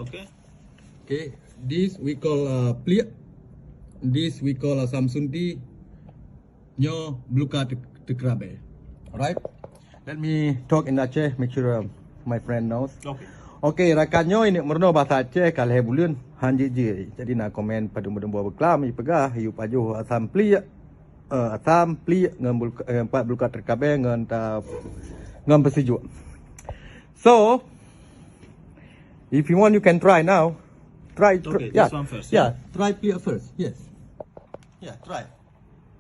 okay? Okay, this we call pliek. This we call samsunti. Nyo bluka tekrabe. Alright. Let me talk in Aceh. Make sure my friend knows. Okay. Okay, rakanyo ini merno bahasa Aceh kalau bulan hanji. Jadi nak komen pada mudah-mudah berkelam pegah hiu pajuh asam pliek. Asam pliek ngam empat bluka terkabe ngam bersejuk. So, if you want, you can try now. Try, Okay, yeah, this one first. yeah. Try pliek first. Yes. Yeah, try.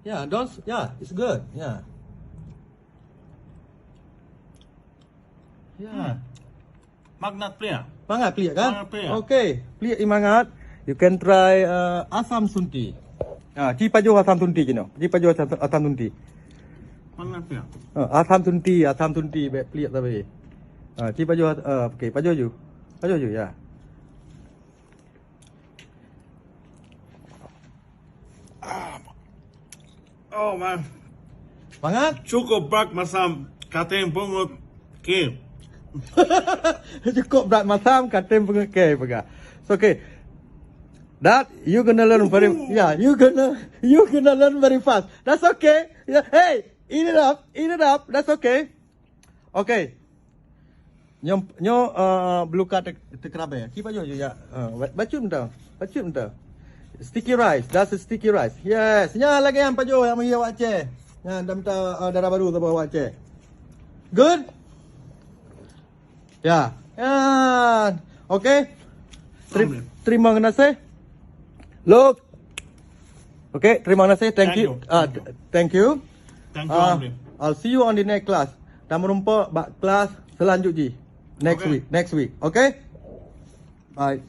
Yeah, don't. Yeah, it's good. Yeah. Yeah. Magnat player. Mangat pliek kan? Mangat pliek. Okay, pliek imangat. You can try asam sunti. Ci pajuh asam sunti je no. Ci pajuh asam sunti. Magnat player. Asam sunti be pliek tapi. Ci pajuh okay, pajuh ju. Pajuh ju ya. Oh man. Mangat. Cukup bak masam katem pungut ke. Cukup berat masam katem pengekai pega. So okay. That you gonna learn very you gonna learn very fast. That's okay. Yeah, hey, eat it up. That's okay. Okay. Nyo bluka tekrabe. Kipa jo ya. Bacun dah. Sticky rice. That's a sticky rice. Yes. Nya lagi yang pajo yang mia wace. Nya dam ta darah baru ta bawa wace. Good? Ya. Yeah. Okay. Terima kasih. Look. Okay, terima kasih. Thank you. Thank you. Thank you, Amri. I'll see you on the next class. Dan merumpa kelas selanjutnya. Next week. Okay? Bye.